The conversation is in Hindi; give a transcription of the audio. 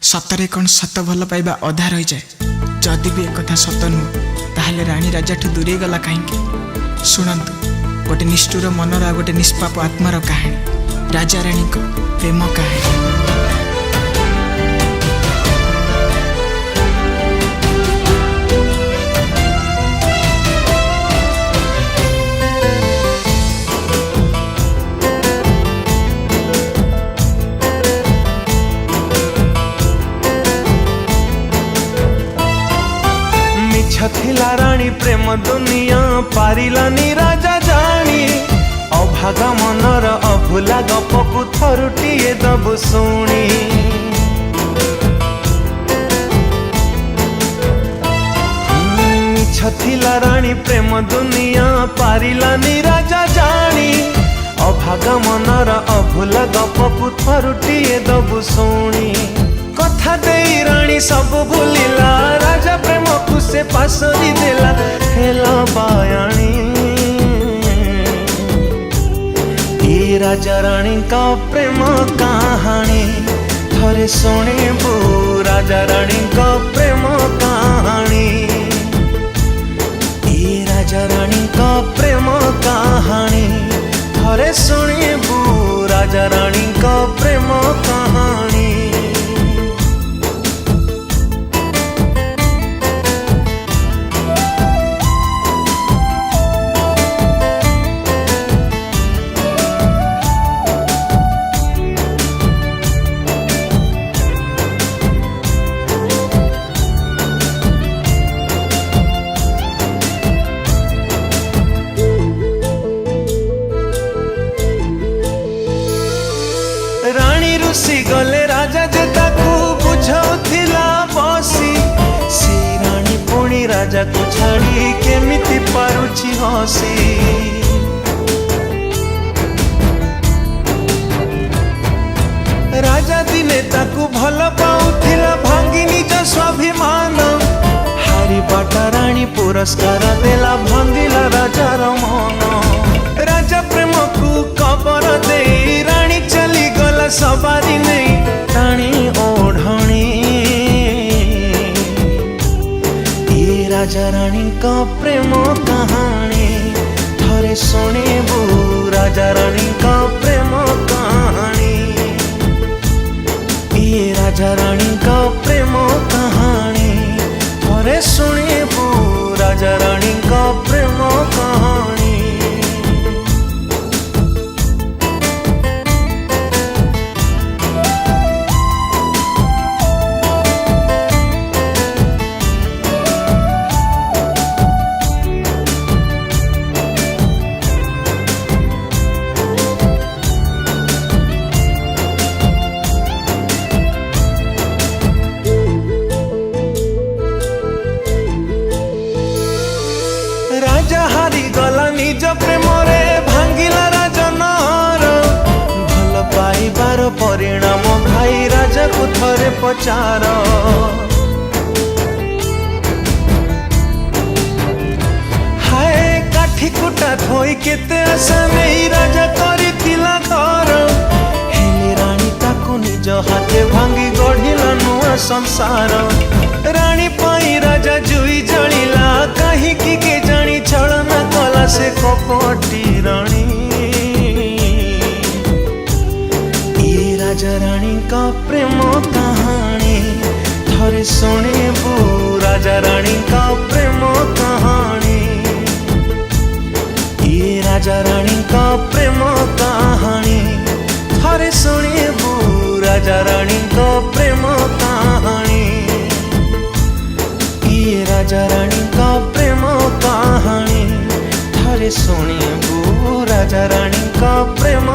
सतरे कौन सत भल पाइबा अधा रही जाए। जदि भी एक कथा सत नुह ताहले राणी राजा ठू दूरे गला कहीं। शुणु गोटे निष्ठुर मनर गोटे निष्पाप आत्मार कहानी, राजा राणी को प्रेम कहानी। थिला राणी प्रेम दुनिया पारिलानी राजा जानी। अभागा मनर अभुला गपकु थरुटिए दबु शुणी। थिला राणी प्रेम दुनिया पारिलानी राजा जानी। अभागा मनर अभुला गपकु थरुटिए दबु शुणी। कथा देई राणी सब भूलिला, राजा प्रेम को से पासरी देला हेला बायाणी। ये राजा रानी का प्रेम कहानी थरे शुणिबू। राजा रानी का प्रेम कहानी, ये राजा रानी का प्रेम कहानी थरे शुणिबू। राजा रानी का प्रेम कहानी। राणी रुसी गले राजा जे ताकू बुझाउथिला बसी। सी राणी पुणी राजा को छाड़ी केमिति पारुछि हसी। राजा दिने ताकू भल पाउथिला भांगी निज स्वाभिमान। हारी बाटा राणी पुरस्कार देला भांगिला राजार मन। राजा प्रेम को कबर दे राणी चली गला सवारी नहीं टाणी ओढ़णी। ये राजा रानी का प्रेम कहानी थरे शुणिबू। राजा रानी का प्रेम कहानी, ये राजा रानी का प्रेम कहानी थरे शुणिबू। राजा रानी का प्रेम कहानी। राजा हारी गला निज प्रेम रे भांगिला राजनर। भल पाइबार परिणाम भाई राजा को थरे पचार। हाय काठी कुटा थोई केते आशा नहीं राजा करिथिला घर। हेले राणी ताको निज हाथे भांगी गढ़िला नुआ संसार। राणी पाई राजा जुई जलिला कहीं की के जानी छलना कला से कपटी रानी। ये राजा रानी का प्रेम कहानी थरे शुणिबू। राजा रानी का प्रेम कहानी, ये राजा रानी का प्रेम कहानी थरे शुणिबू। राजा रानी का प्रेम कहानी, ये राजा रानी का प्रेम कहानी थरे शुणिबू। राजा रानी का प्रेम